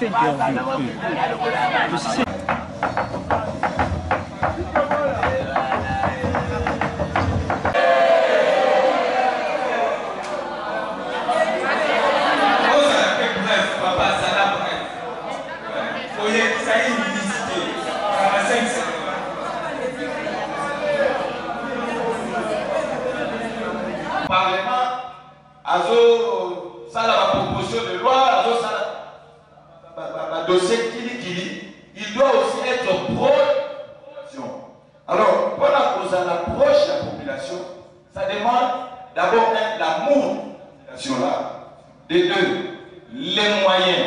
7 heures. De 7. Ça la proposition de loi, dossier il doit aussi être pro-population. Alors, pour l'approche de la population, ça demande d'abord l'amour de la population là. De deux, les moyens.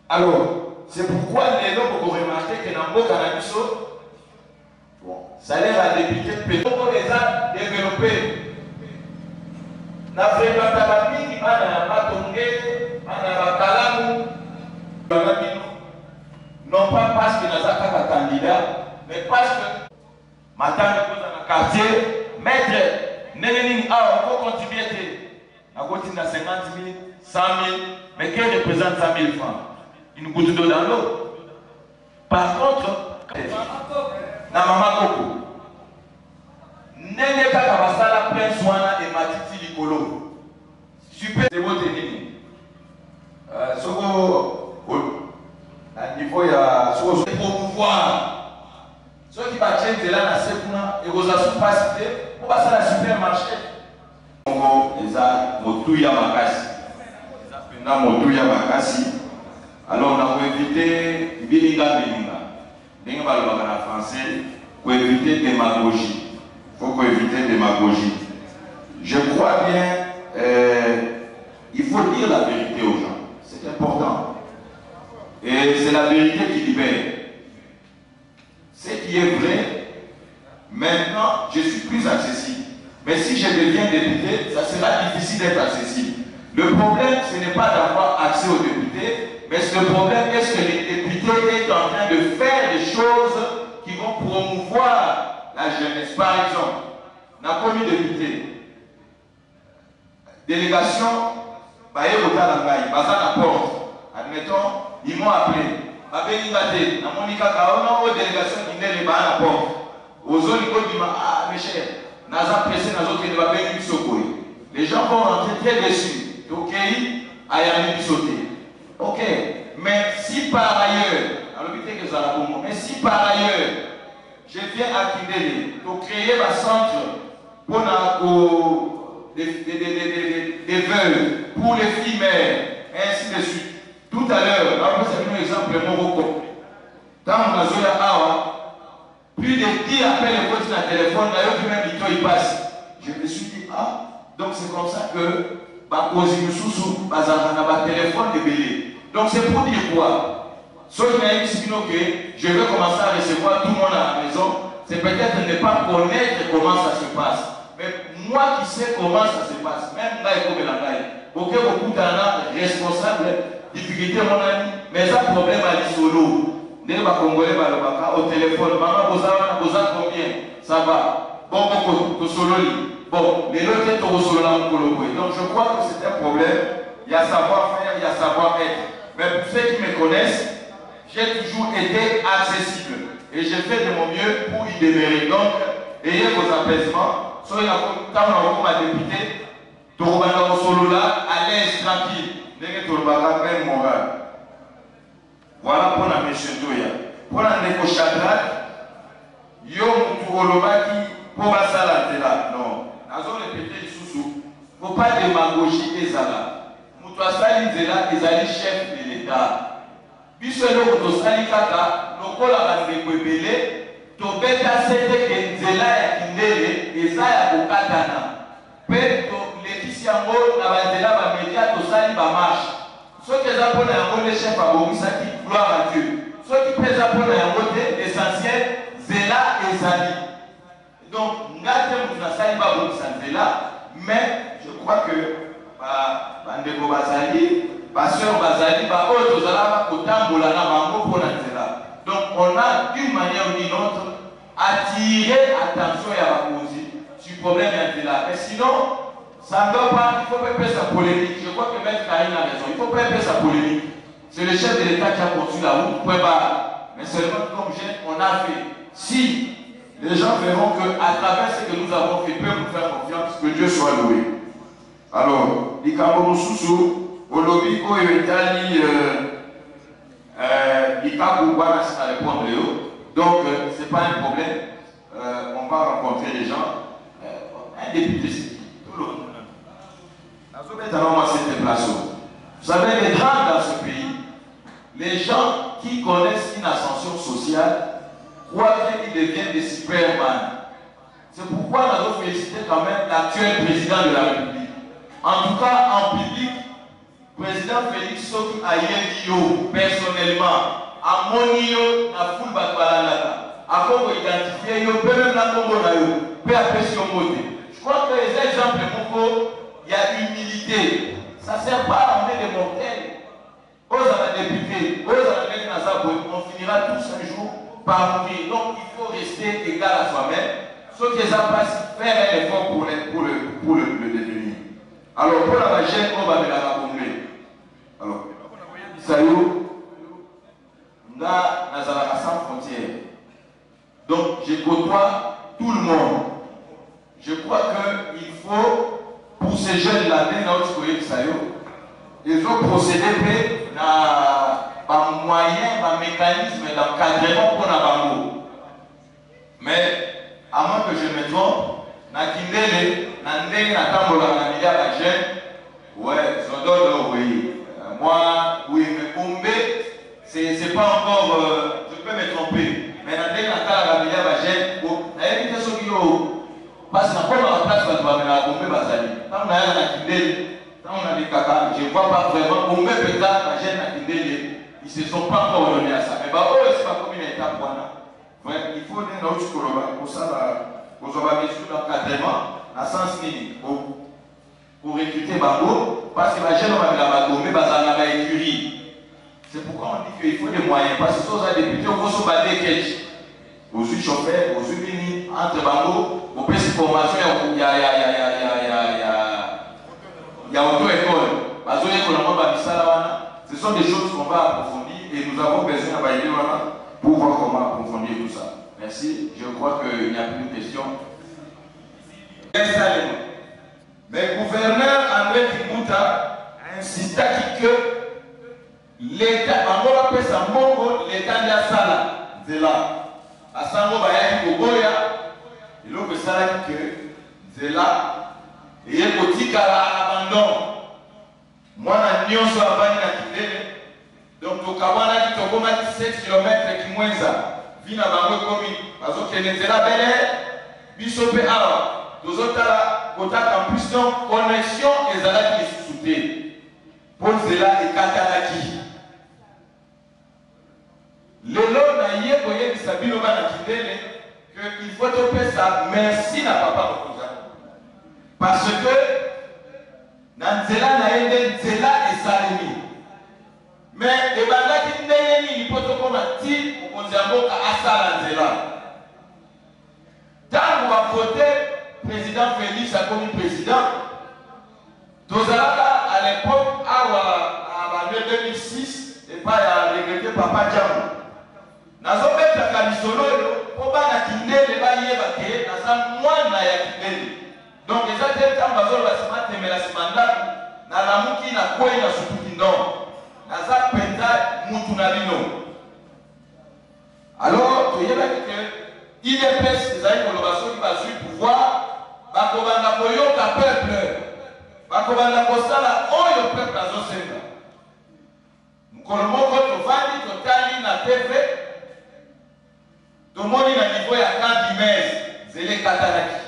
Alors, c'est pourquoi les gens ont remarqué que dans le cannabis, ça l'air à débuter, peut-être les a développés. Na fréquentation mingi bana batonge bana bakalamu non pas parce que nous avons un candidat mais parce que madame dans le quartier maître neneni ah on peut contribuer à côté de 50 000 100 000 mais qui représente 100 000 francs une goutte d'eau dans l'eau. Par contre na maman Coco nene kaka basala prince wana et matiti likolo super c'est beau tenir soko à niveau ya soko promouvoir ceux qui battent là na sekuna et aux assos pas cité pour passer la supermarché Congo eza motuya makasi eza pena motuya makasi. Alors on a évité bilinga ndenge balobaka na français pour éviter démagogie. Il faut éviter démagogie. Je crois bien, il faut dire la vérité aux gens. C'est important. Et c'est la vérité qui libère. Ce qui est vrai, maintenant, je suis plus accessible. Mais si je deviens député, ça sera difficile d'être accessible. Le problème, ce n'est pas d'avoir accès aux députés, mais le problème, est-ce que les députés sont en train de faire des choses qui vont promouvoir la jeunesse. Par exemple, la commune député, délégation, admettons, ils m'ont appelé. Délégation qui n'est pas à la porte. Aux zones, ah, mes chers, les gens vont rentrer très déçus. Ok, ok, mais si par ailleurs, mais si par ailleurs, je viens à Kindele pour créer un centre pour des veuves, pour les filles mères, et ainsi de suite. Tout à l'heure, c'est un exemple Morocco. Quand on a joué à Awa, plus de 10 appels et votes sur le téléphone, d'ailleurs, même il passe. Je me suis dit, ah, donc c'est comme ça que téléphone de Bélé. Donc c'est pour dire quoi? Ceux qui m'ont dit que je vais commencer à recevoir tout le monde à la maison, c'est peut-être ne pas connaître comment ça se passe. Mais moi qui sais comment ça se passe, même là, il faut que la gagne. Beaucoup de responsables, difficulté, mon ami, mais ça problème à l'isolo. N'est pas congolais, au téléphone, maman, vous avez combien? Ça va. Bon, bon, les autres sont au solo. Donc je crois que c'est un problème. Il y a savoir-faire, il y a savoir-être. Mais pour ceux qui me connaissent, j'ai toujours été accessible et j'ai fait de mon mieux pour y demeurer. Donc, ayez vos apaisements. Soyez quand on a député, Torobana au solo là, à l'aise, tranquille. N'est-ce pas même moral. Voilà pour la mission Toya. Pour la négo-chadrak, yo moutourolobaki pour la salade là. Non. Nous avons répété sous-sous. Il ne faut pas démagogie et zala. Moutouasali Zela, ils allaient chef de l'État. Puisque nous sommes kaka, nous avons des tobeta sete ke nzela ya kindele eza ya kokatana pe tolekisi yango na banzela bamedia tosali bamarche soki eza mpona yango le chef abongisaki gloire à Dieu soki mpe eza mpona yango te l'essentiel nzela ezali donc nga te motu nasali babongisa nzela mais je crois que bandeko bazali baseur bazali baoyo tozalaka kotambola na bango mpona nzela. Donc on a d'une manière ou d'une autre attiré l'attention à la cause du problème là. Mais sinon, ça ne doit pas, il ne faut pas faire sa polémique. Je crois que M. Karine a raison, il ne faut pas faire sa polémique. C'est le chef de l'État qui a construit la route, point barre. Mais seulement comme jeune, on a fait. Si les gens verront qu'à travers ce que nous avons fait, peuvent nous faire confiance, que Dieu soit loué. Alors, Ikambo Moussoussou, au lobby, au Yetali, Ikambo Wana, c'est à répondre. Donc, ce n'est pas un problème. On va rencontrer les gens. Un député, c'est qui? Tout le monde. Vous savez, les gens dans ce pays, les gens qui connaissent une ascension sociale, croient qu'ils deviennent des superman. C'est pourquoi nous avons félicité quand même l'actuel président de la République. En tout cas, en public, le président Félix Soki a eu personnellement, à Monio, à Foulbakalana, à Congo identifié, même la Congo na yo, peu à peu sur je crois que les exemples beaucoup, il y a humilité. Ça ne sert pas à emmener des mortels. Aux députés, aux on finira tous un jour par mourir. Donc il faut rester égal à soi-même. Sauf que ça passe, faire un effort pour le devenir. Alors pour la chaîne, on va me la raconter. Alors, Sayou, on a Nazaraka sans frontières. Donc je côtoie tout le monde. Je crois qu'il faut, pour ces jeunes-là, ils ont procédé par moyen, par mécanisme d'encadrement pour la bango. Mais, à moins que je me trompe, moi, oui, mais Bombé, c'est pas encore, je peux me tromper. Mais parce que dans la place, on va la Bombé Bazali. Quand on a des caca, je ne vois pas vraiment. Bombé peut-être, la jeune a Kindele, ils ne se sont pas encore revenus à ça. Mais bah, c'est pas comme une étape. Il faut des autres pour ça, pour l'encadrement, à sens mini, pour recruter Bango, parce que la jeune va la Bombé Bazali à écurie. C'est pourquoi on dit qu'il faut des moyens. Parce que si on a des députés, on va se battre aux yeux chauffeurs, aux yeux mini, entre Bango, aux petites formations, il y a auto-école. Ce sont des choses qu'on va approfondir et nous avons besoin pour voir comment approfondir tout ça. Merci. Je crois qu'il n'y a plus de questions. Mais le gouverneur André Kimbuta a insisté que l'État, en gros, sa mongo, l'État de la salle, c'est là. À Sango Bayaki Koboya, il a fait ça que c'est là. Et il y a un petit cas à l'abandon. Moi, je suis venu à Kindele. Donc, au Kawana, qui est 17 km qui moins ça. Vina Bango commune. Parce que c'est la belle air. Bishopé Awa. Nous autres, en plus, donc, connexion et Zala qui est sous-souté. Pour cela, et Katalaki. Lelo na yé koye bisabilo ba na Kindele que il faut te faire ça. Merci na papa Mokoza. Parce que Nanzela na yende Nzela et Salemi. Mais ebanda ki ndenge ni poto koma ti Mokonzamboka asala Nzela. Tant va voter président Félix a comme président. Tozalaka à l'époque à 2006 et pas à regretter papa Djamou. Nazobeta kalisolo po bana Kindele bayeba ke naza mwana ya Kindele. Donc les athlètes quand bazolo basima temela simanda na lamuki na kwei na supuki ndo. Naza penda mutu na bino. Alors tu yeba que IDPS ezali koloba soki bazui pouvoir bakobanda koyoka peuple. Bakobanda kosala oyo peuple azosenga. Mukolo moko tovandi totali na TV. Tout le monde est à niveau à 4 dimètres, c'est les Katanaki.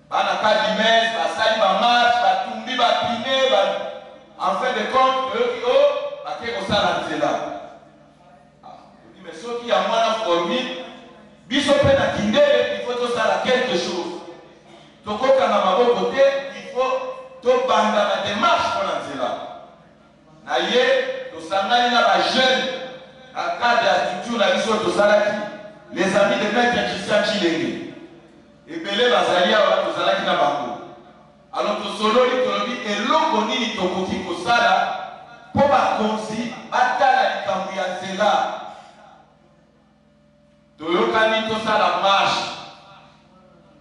Bana 4 dimètres, basali ba marche, ba tumbi ba piné, en fin de compte, eux qui ont, ba keko sala nzela. Mais ceux qui ont moins formé, biso pe na Kindele, il faut to sala quelque chose. Toko kama maboko te, il faut to banda na démarche pour nzela. Na ye, to sangani na ba jeune. À cas de la structure, la mission de Salaki, les amis de Maître Christian Chilenge, et Belé Bazalia, de Salaki Nabango. Alors, tout solo, et l'on connaît Tokoki Kosala, pour bakonzi batala likambo ya nzela toyokani tosala marche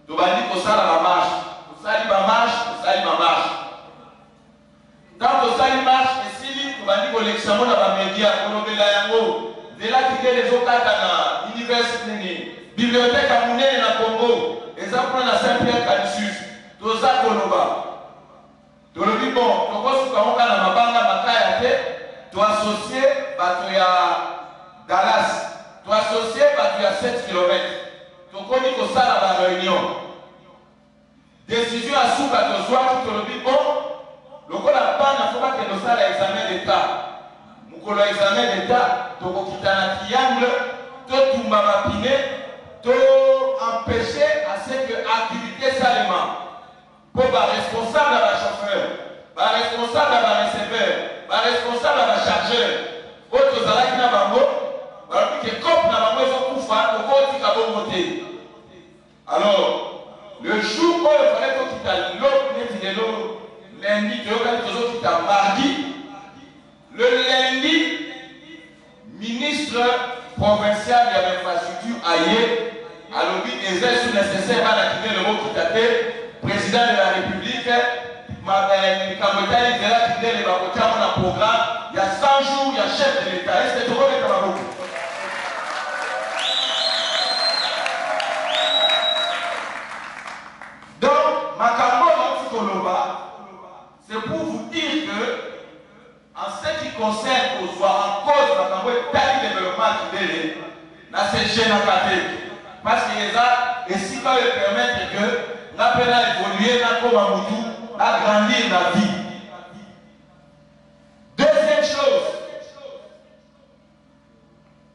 tobandi kosala bamarche tosali bamarche tosali bamarche ntango tosali marche esili tobandi kolekisa mo na bamedia kolobela yango nzela kikele ezokata na université nini bibliothèque ya monene na Congo eza kuna na Saint-Pierre Canisius toza koloba tolobi bon tokosuka moka na mabanga makaya te toasocie bato ya Dallas toasocie bato ya 7 km tokomi kosala ba réunion décision ya suka tozwaki tolobi bon lokola bana fo bakende kosala examen d'état mokolo ya examen d'état tokokita na triangle totumba mapine to empêcher à ce que activité salema pour ba responsable à la chauffeur ba responsable à la receveur ba responsable à la chargeur autres zalaki na bango balobi ke cop na bango ezokufa tokotika bongo te. Alors le jour où il fallait tokita lelo neti lelo lundi toyokani tozokita mardi le lundi ministre provincial de l'infrastructure aye alobi eza esu nécessaire bana kite le mokita te président de la république likambo etali nzela kite le bakotiamo na programme ya 100 jours ya chef de l'état ese tokomeka maboko donc makambo nauti koloba c'est pour vous dire que en ce qui concerne aux soirs en cause makambo etali développement kidele na se gênaka te parce que les a ici va lui permettre que n'a pas évoluer n'a comme Moudou à grandir la vie. Deuxième chose,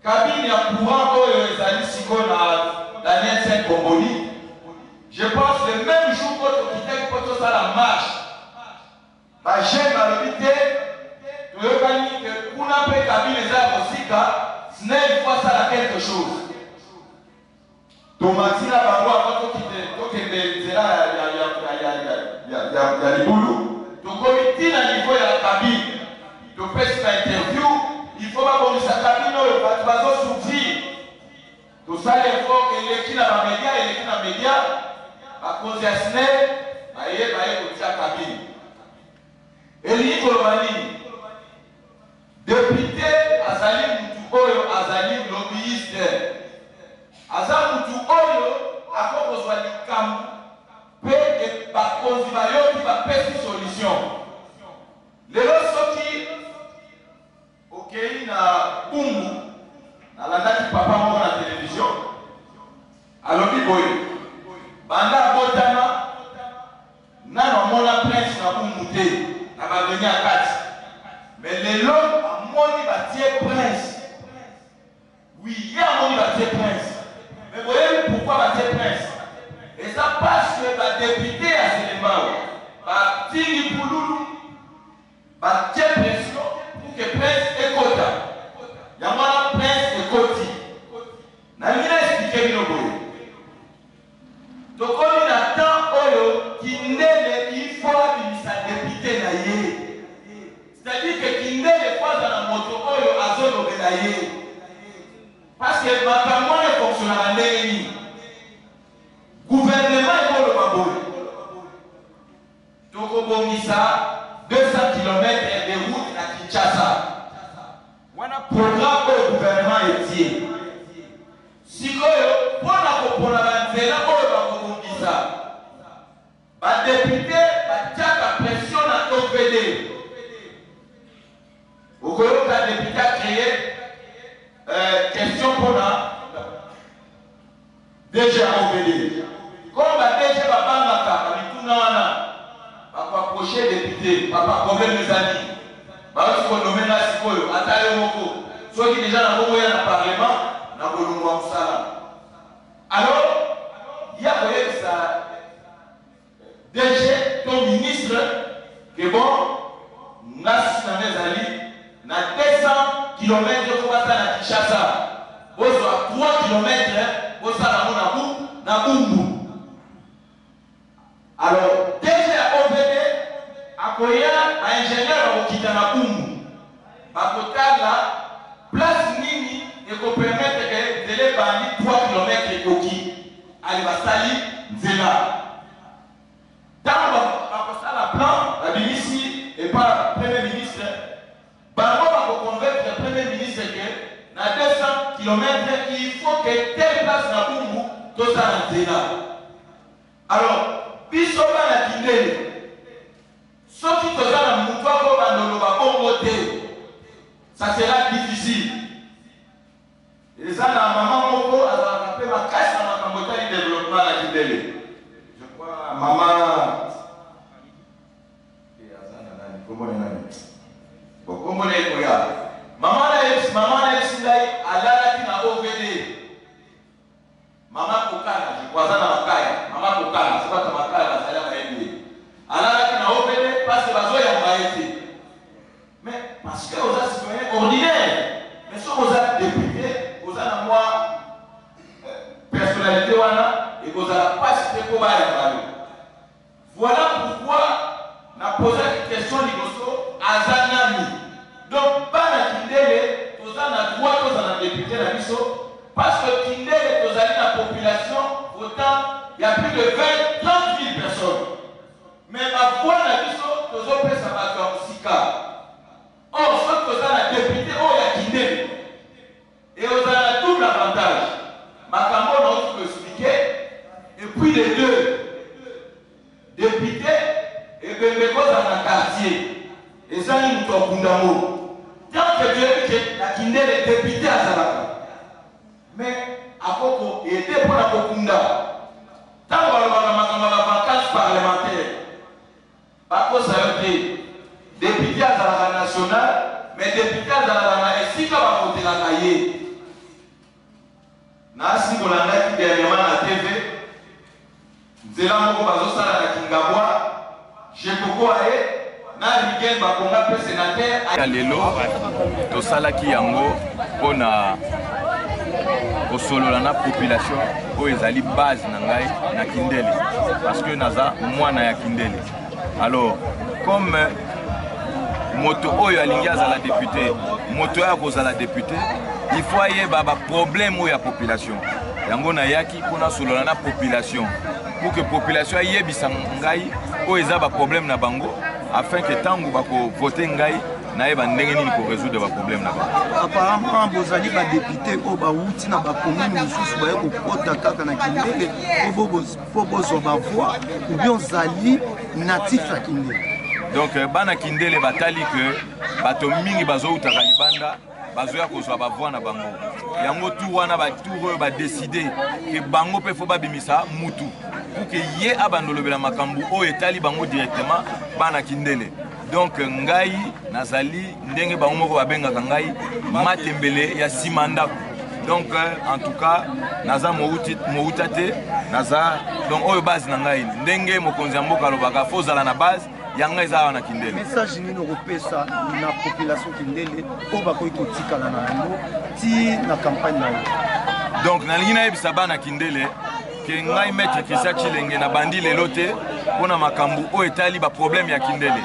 cabine ya courant que les amis si qu'on a Daniel Saint Comboni, je pense le même jour que tu quittais pour ça la marche, la jeune malobité, tu veux gagner que pour n'a pas cabine les arbres aussi car ce n'est une fois ça quelque chose. Tomati na bango avant tokende nzela ya libulu tokomi na niveau ya kabine topesi na interview il faut babongisa kabine oyo bato bazosuivre tosali effort eleki na bamedia eleki na media bakonzi ya sne baye kotia kabine elingi koloba nini député azali mutu oyo azali lobbyiste aza mutu oyo akokozwa likambo mpe bakonzi bayoki bapesi solution lelo soki okei na bungu nalandaki papa moko na télévision alobi boye banda abotama nano amona prince na bungu te na baveni ya kati mais lelo amoni batie prince oui ye amoni batie prince. Mais vous voyez pourquoi batie prince? Et ça parce que les députés à Sénégal, Tigui Pouloulou, batie pression pour que prince écoute. Il y a un prince écoute. Na mina expliqué bien boye. Donc on attend oyo kindele il faut abimisa député na ye. C'est-à-dire que kindele fois dans la moto oyo azono na ye. Parce que makambo ne fonctionnera ndenge gouvernement est le baboy tokobongisa 200 km de route à Kinshasa wana programme au gouvernement etie sikoyo pona kopona banzela oyo bakobongisa badepute batiaka pression na OVD okoyoka député a créé question pour la DG OVD. Comme la DG va prendre va approcher député, va problème mes amis. Va se nommer la Sikoyo, Atayo Moko. Soit qui déjà dans le Parlement, dans le Moussala. Alors, il y a ça. DG, ton ministre, que bon, Nassi Namezali, na 200 km de Kouassa na Kinshasa, vous avez 3 km, vous avez na Bumbu. Alors, déjà OVD, akoya ingénieur au Kitana Bumbu. basali nzela. Tant que la plan, la ministre et pas Premier ministre, bango va convaincre le Premier ministre que dans 200 km, il faut que telle place na Bungu, tout ça nzela. Alors, biso na kindele. Sauf que tu as un mouvement ça sera difficile. Et ça, la maman Moko a rappelé ma caisse dans ma campagne de développement à la Kindele. Je crois, maman. Maman Elsindaï a l'air qui n'a OVD. Maman Kokana, je crois ça dans ma caille. Maman Kokana, c'est pas dans ma caille, ça a l'air alors qu'il n'a opéré parce que Bazo a été. Mais parce que vous êtes citoyens ordinaires, mais si vous êtes député, vous avez moi personnalité et vous n'avez pas cité pour aller. Voilà pourquoi on a posé la question à Zanami. Donc, pas la Kindele, vous avez droit aux députés la Bisso, parce que Kindele, vous avez la population, autant il y a plus de 20-30 000 personnes. Mais ma voix n'a pas toujours fait sa bagarre aussi car. Or, ce que ça a député, oh, il y a Kindele. Et on a un double avantage. Ma campagne, on peut expliquer. Et puis les deux députés, et bien, les causes dans le quartier. Et ça, ils nous ont Kundamo. Tant que Dieu dit que la Kindele est député à Zalaka. Mais, à Koko, il était pour la Kokunda. Tant qu'on a la vacance parlementaire. Par contre, ça veut dire député à la nationale, mais député à la et si on va voter la cahier. Nasi Molanda qui dernièrement à la TV, Zela Moko Bazo Sala na Kingabwa, Jekoko Ae, na Rigen Bakonga pe sénateur. Lelo, to Sala ki yango, pona osolola na population, po ezali base na ngai na Kindele, parce que naza mwana ya Kindele. Alors, comme moto oyo alingi azala député, moto ya kozala député, il faut y avoir problème oyo ya population. Yango na yaki pona solola na population. Pour que la population yebisa ngai oyo eza ba problème na bango, afin que tango bako voter ngai na yeba ndenge nini ko résoudre ba problème na bango. Apparemment bozali ba député ko ba wuti na ba commune mususu ba ko kota kaka na Kindele po bozo ba voix ou bien zali natif à Kindele. Donc bana Kindele batali que bato mingi bazo utaka libanda bazo ya kozwa ba voix na bango. Yango tout wana ba tour ba décider que bango pe fo ba bimisa mutu pour que yé abandolobela makambu o etali bango directement bana Kindele. Donc ngai nazali ndenge bango moko babengaka ngai matembele ya simanda. Donc en tout cas naza moutate naza donc oyo base na ngai ndenge mokonzi ya mboka alobaka fozala na base yanga eza na Kindele. Message nini opesa na population Kindele po bakoki kotikala na yango ti na campagne na yo. Donc nalingi nayebisa bana Kindele ke ngai maître Christian Chilenge na bandi lelo te pona makambu oyo etali ba problème ya Kindele.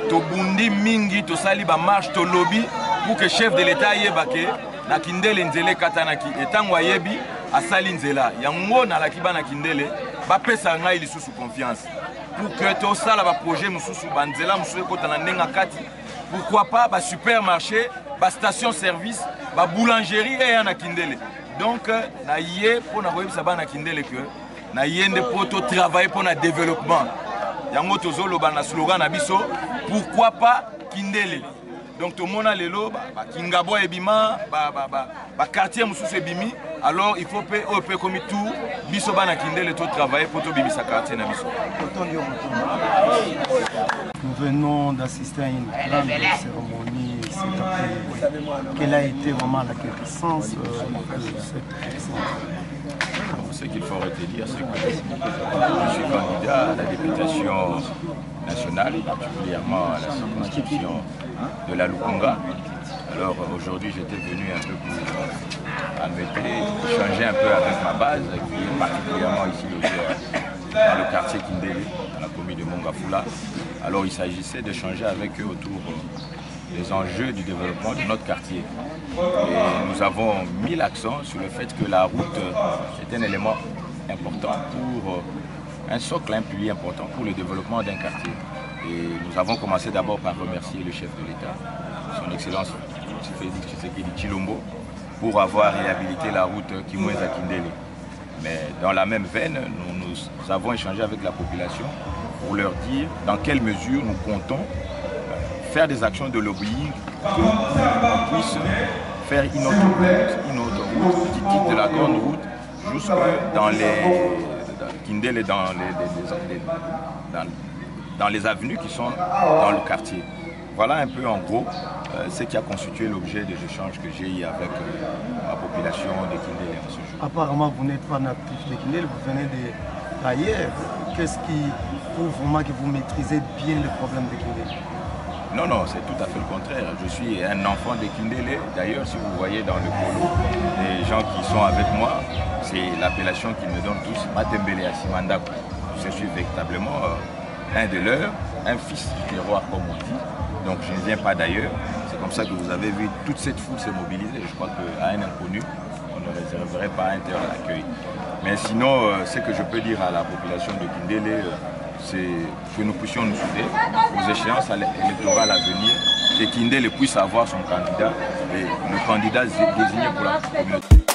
To bundi mingi to sali ba marche to lobby pour que chef de l'état yebake na Kindele nzele katanaki etango ayebi asali nzela yango na lakiba na Kindele ba pesa ngai lisusu confiance pour que to sala ba projet mususu ba nzela mususu kota na ndenga kati pourquoi pas ba supermarché ba station service ba boulangerie et na Kindele. Donc na yé pour na koyebisa ba na Kindele que na yende pour to travailler pour na développement yango tozolo ba na slogan na biso pourquoi pas Kindele. Donc tout le monde a lelo Kingabo ebima ba quartier mususu ebimi alors il faut pe comme tout biso bana Kindele to travailler pour to bimisa quartier na biso. Nous venons d'assister à une grande cérémonie cet après. Quelle a été vraiment la quintessence de cette cérémonie? Ce qu'il faut retenir, c'est que je suis candidat à la députation nationale, particulièrement à la circonscription de la Lukunga. Alors aujourd'hui, j'étais venu un peu pour échanger un peu avec ma base, qui est particulièrement ici dans le quartier Kindele, dans la commune de Mongafula. Alors il s'agissait d'échanger avec eux autour des enjeux du développement de notre quartier. Et nous avons mis l'accent sur le fait que la route est un élément important pour un socle, un pilier important pour le développement d'un quartier. Et nous avons commencé d'abord par remercier le chef de l'État, son Excellence Félix Tshisekedi Tshilombo, pour avoir réhabilité la route Kimweza-Kindélé. Mais dans la même veine, nous avons échangé avec la population pour leur dire dans quelle mesure nous comptons faire des actions de lobbying pour qu'on puisse faire une autre route qui quitte de la grande route jusque dans les Kindélé, dans les avenues qui sont dans le quartier. Voilà un peu en gros ce qui a constitué l'objet des échanges que j'ai eu avec la population de Kindélé en ce jour. Apparemment, vous n'êtes pas natif de Kindélé, vous venez d'ailleurs. Qu'est-ce qui prouve vraiment que vous maîtrisez bien le problème de Kindélé? Non, non, c'est tout à fait le contraire. Je suis un enfant de Kindélé. D'ailleurs, si vous voyez dans le polo, les gens qui sont avec moi, c'est l'appellation qu'ils me donnent tous, Matembele Asimandako. Je suis véritablement un de leurs, un fils du terroir comme on dit. Donc je ne viens pas d'ailleurs. C'est comme ça que vous avez vu toute cette foule se mobiliser. Je crois qu'à un inconnu, on ne réserverait pas un tel accueil. Mais sinon, ce que je peux dire à la population de Kindélé, c'est que nous puissions nous souder aux échéances électorales à venir, que Kindélé puisse avoir son candidat et le candidat désigné pour la communauté.